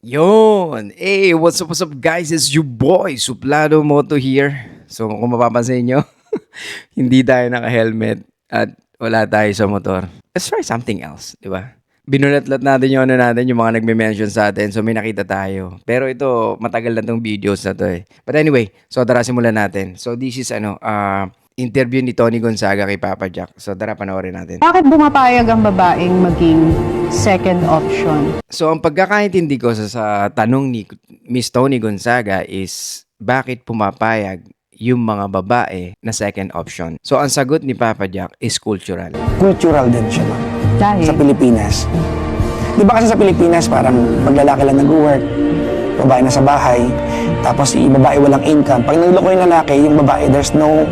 Yon! Hey, what's up guys? It's your boy, Suplado Moto here. So kung mapapansin nyo, hindi tayo naka-helmet at wala tayo sa motor. Let's try something else, di ba? Binulatlat natin yung ano natin, yung mga nagme-mention sa atin. So may nakita tayo. Pero ito, matagal na tong videos na to eh. But anyway, so tara simulan natin. So this is interview ni Tony Gonzaga kay Papa Jack. So tara panoorin natin. Bakit bumapayag ang babaeng maging second option? So ang pagkakaintindi ko sa tanong ni Miss Tony Gonzaga is bakit pumapayag yung mga babae na second option. So ang sagot ni Papa Jack is cultural. Cultural din siya, ma'am. Dahil? Sa Pilipinas. Di ba kasi sa Pilipinas, parang maglalaki lang nag-work, babae na sa bahay, tapos yung babae walang income. Pag nagloko yung lalaki, yung babae, there's no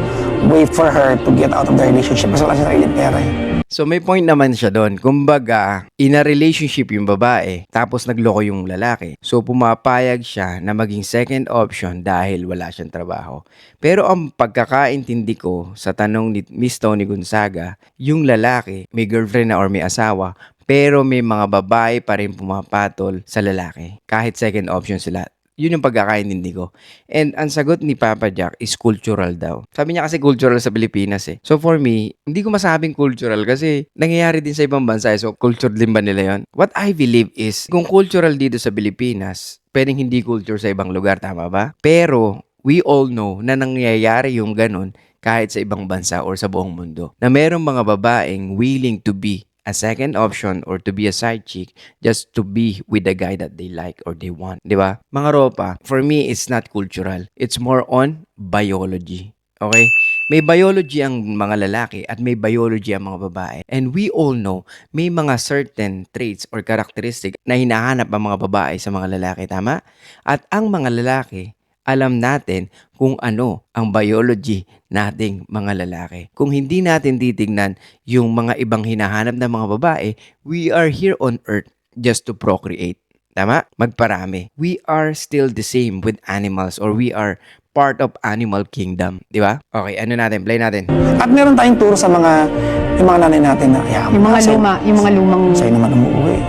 way for her to get out of the relationship kasi wala siya sariling pera eh. So may point naman siya doon. Kumbaga, in a relationship yung babae, tapos nagloko yung lalaki. So pumapayag siya na maging second option dahil wala siyang trabaho. Pero ang pagkakaintindi ko sa tanong ni Miss Tony Gonzaga, yung lalaki, may girlfriend na or may asawa, pero may mga babae pa rin pumapatol sa lalaki. Kahit second option sila. Yun yung pagkakaintindi ko. And ang sagot ni Papa Jack is cultural daw. Sabi niya kasi cultural sa Pilipinas eh. So for me, hindi ko masabing cultural kasi nangyayari din sa ibang bansa eh. So culture din ba nila yon? What I believe is, kung cultural dito sa Pilipinas, pwedeng hindi culture sa ibang lugar, tama ba? Pero we all know na nangyayari yung ganun kahit sa ibang bansa or sa buong mundo. Na merong mga babaeng willing to be a second option or to be a side chick just to be with the guy that they like or they want. Di ba? Mga ropa, for me, it's not cultural. It's more on biology. Okay? May biology ang mga lalaki at may biology ang mga babae. And we all know, may mga certain traits or characteristic na hinahanap ang mga babae sa mga lalaki. Tama? At ang mga lalaki, alam natin kung ano ang biology nating mga lalaki. Kung hindi natin titignan yung mga ibang hinahanap ng mga babae, we are here on earth just to procreate. Tama? Magparami. We are still the same with animals or we are part of animal kingdom. Di ba? Okay, ano natin? Play natin. At meron tayong turo sa yung mga nanay natin na, Yung mga lumang... sa'yo naman umuwi.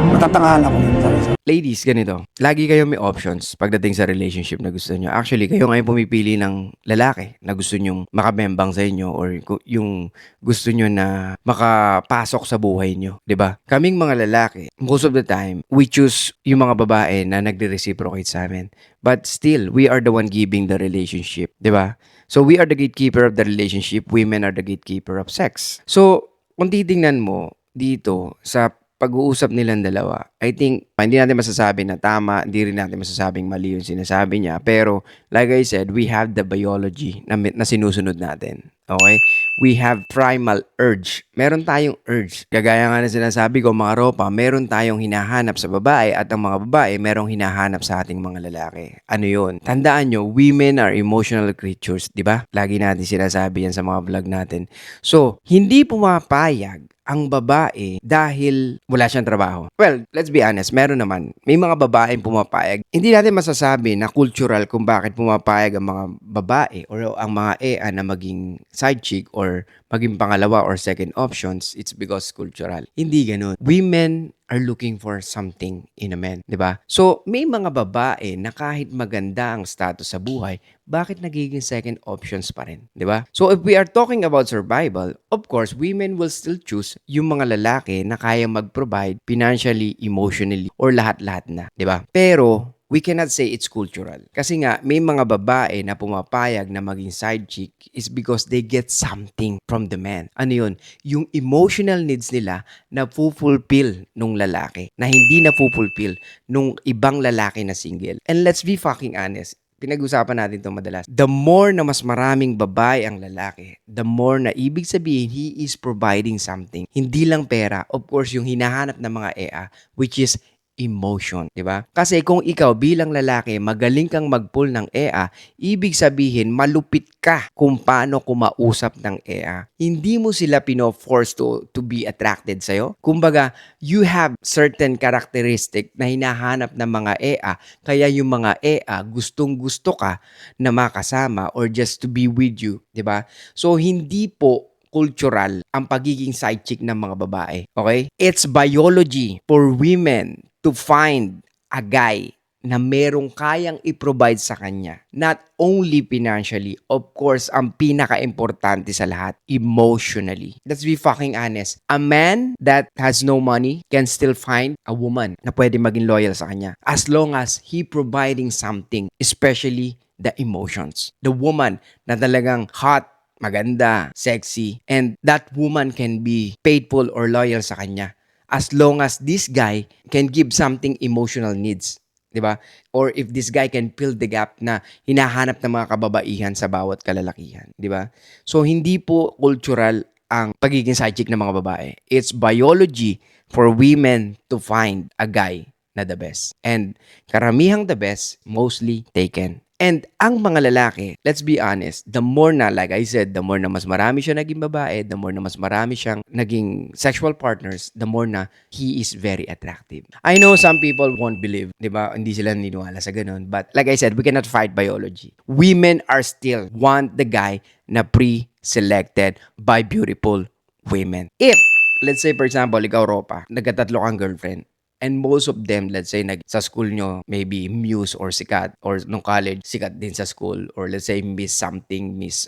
Matatangahan ako nun. Ladies, ganito. Lagi kayong may options pagdating sa relationship na gusto nyo. Actually, kayo ngayon pumipili ng lalaki na gusto nyong makabembang sa inyo or yung gusto nyo na makapasok sa buhay nyo. 'Di ba? Kaming mga lalaki, most of the time, we choose yung mga babae na nagre-reciprocate sa amin. But still, we are the one giving the relationship. 'Di ba? So, we are the gatekeeper of the relationship. Women are the gatekeeper of sex. So, kung titingnan mo dito sa pag-uusap nilang dalawa, I think, hindi natin masasabi na tama, hindi rin natin masasabing mali yung sinasabi niya. Pero, like I said, we have the biology na sinusunod natin. Okay? We have primal urge. Meron tayong urge. Kagaya nga na sinasabi ko, mga ropa, meron tayong hinahanap sa babae at ang mga babae, merong hinahanap sa ating mga lalaki. Ano yun? Tandaan nyo, women are emotional creatures, di ba? Lagi natin sinasabi yan sa mga vlog natin. So, hindi pumapayag ang babae dahil wala siyang trabaho. Well, let's be honest, meron naman. May mga babaeng pumapayag. Hindi natin masasabi na cultural kung bakit pumapayag ang mga babae or ang mga EA na maging side chick or maging pangalawa or second options. It's because cultural. Hindi ganun. Women are looking for something in a man, 'di ba? So, may mga babae na kahit maganda ang status sa buhay, bakit nagiging second options pa rin, 'di ba? So, if we are talking about survival, of course, women will still choose yung mga lalaki na kaya mag-provide financially, emotionally, or lahat-lahat na, 'di ba? Pero we cannot say it's cultural. Kasi nga, may mga babae na pumapayag na maging side chick is because they get something from the man. Ano yun? Yung emotional needs nila na fulfill nung lalaki, na hindi na fulfill nung ibang lalaki na single. And let's be fucking honest, pinag-usapan natin ito madalas. The more na mas maraming babae ang lalaki, the more na ibig sabihin, he is providing something. Hindi lang pera. Of course, yung hinahanap ng mga EA, which is emotion, di ba? Kasi kung ikaw bilang lalaki, magaling kang mag-pull ng EA, ibig sabihin, malupit ka kung paano kumausap ng EA. Hindi mo sila pino-force to be attracted sa'yo. Kumbaga, you have certain characteristic na hinahanap ng mga EA, kaya yung mga EA, gustong-gusto ka na makasama or just to be with you, di ba? So, hindi po cultural ang pagiging side chick ng mga babae. Okay? It's biology for women to find a guy na merong kayang i-provide sa kanya. Not only financially, of course, ang pinaka-importante sa lahat, emotionally. Let's be fucking honest. A man that has no money can still find a woman na pwede maging loyal sa kanya. As long as he providing something, especially the emotions. The woman na talagang hot, maganda, sexy, and that woman can be faithful or loyal sa kanya. As long as this guy can give something emotional needs. 'Di ba? Or if this guy can fill the gap na hinahanap ng mga kababaihan sa bawat kalalakihan, 'di ba? So hindi po cultural ang pagiging side chick ng mga babae. It's biology for women to find a guy na the best. And karamihang the best, mostly taken. And ang mga lalaki, let's be honest, the more na, like I said, the more na mas marami siya naging babae, the more na mas marami siyang naging sexual partners, the more na he is very attractive. I know some people won't believe, di ba? Hindi sila niniwala sa ganun. But like I said, we cannot fight biology. Women are still want the guy na pre-selected by beautiful women. If, let's say for example, ikaw Ropa, nagkatatlo kang girlfriend, and most of them, let's say, sa school nyo, maybe Muse or sikat, or nung college, sikat din sa school, or let's say, Miss something, Miss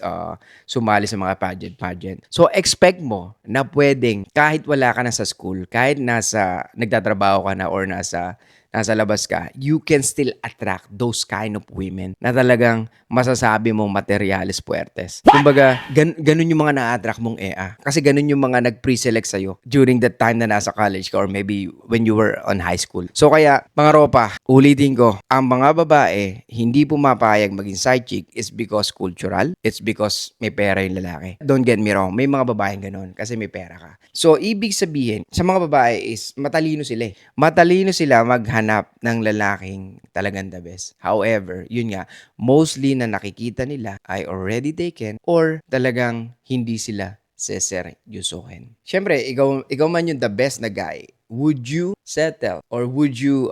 sumali sa mga pageant. So, expect mo na pwedeng, kahit wala ka na sa school, kahit nagtatrabaho ka na, or nasa labas ka, you can still attract those kind of women na talagang masasabi mong materialis puertes. Kumbaga, ganun yung mga na-attract mong EA. Kasi ganun yung mga nag-pre-select sa'yo during that time na nasa college ka or maybe when you were on high school. So kaya, mga Ropa, ulitin ko, ang mga babae hindi pumapayag maging side chick is because cultural. It's because may pera yung lalaki. Don't get me wrong, may mga babaeng ganun kasi may pera ka. So, ibig sabihin, sa mga babae is matalino sila. Matalino sila maghanap ng lalaking talagang the best. However, yun nga, mostly na nakikita nila ay already taken or talagang hindi sila seseryosohin. Siyempre, ikaw man yung the best na guy, would you settle or would you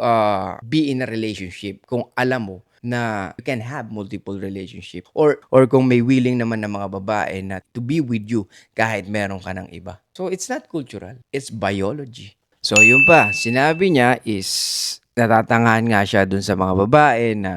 be in a relationship kung alam mo na you can have multiple relationship or kung may willing naman ng mga babae na to be with you kahit meron ka ng iba. So, it's not cultural. It's biology. So, yun pa. Sinabi niya is natatangahan nga siya dun sa mga babae na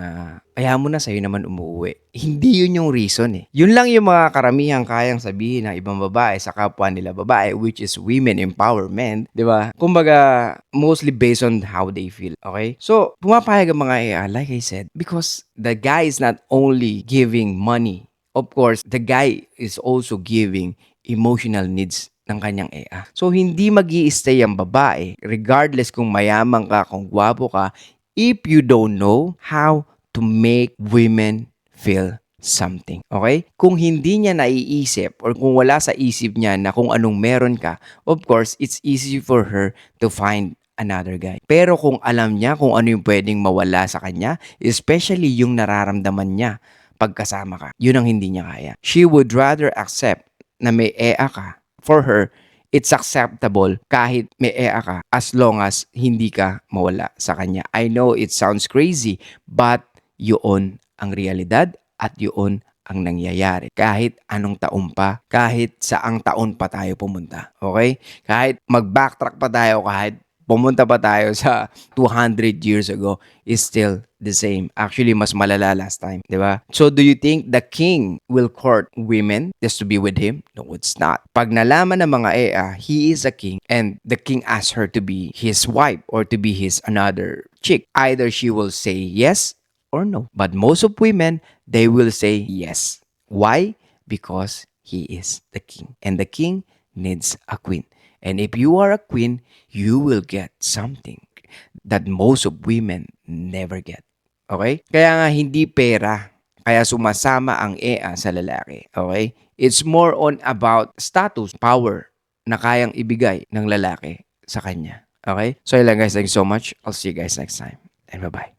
kaya mo na sa'yo naman umuwi. Hindi yun yung reason eh. Yun lang yung mga karamihang kayang sabihin ng ibang babae sa kapwa nila babae, which is women empowerment, di ba? Kumbaga, mostly based on how they feel, okay? So, pumapayag ang mga EA, like I said, because the guy is not only giving money. Of course, the guy is also giving emotional needs ng kanyang EA. So, hindi mag-i-stay ang babae, regardless kung mayaman ka, kung gwapo ka, if you don't know how to make women feel something. Okay? Kung hindi niya naiisip or kung wala sa isip niya na kung anong meron ka, of course, it's easy for her to find another guy. Pero kung alam niya kung ano yung pwedeng mawala sa kanya, especially yung nararamdaman niya pagkasama ka, yun ang hindi niya kaya. She would rather accept na may EA ka. For her, it's acceptable kahit may EA ka as long as hindi ka mawala sa kanya. I know it sounds crazy, but yun ang realidad at yun ang nangyayari. Kahit anong taon pa, kahit saang taon pa tayo pumunta. Okay? Kahit mag-backtrack pa tayo, kahit pumunta pa tayo sa 200 years ago, is still the same. Actually, mas malala last time, di ba? So, do you think the king will court women just to be with him? No, it's not. Pag nalaman ng mga EA, he is a king, and the king asks her to be his wife or to be his another chick, either she will say yes or no. But most of women, they will say yes. Why? Because he is the king. And the king needs a queen. And if you are a queen, you will get something that most of women never get. Okay? Kaya nga hindi pera. Kaya sumasama ang EA sa lalaki. Okay? It's more on about status, power na kayang ibigay ng lalaki sa kanya. Okay? So yun lang guys. Thank you so much. I'll see you guys next time. And bye-bye.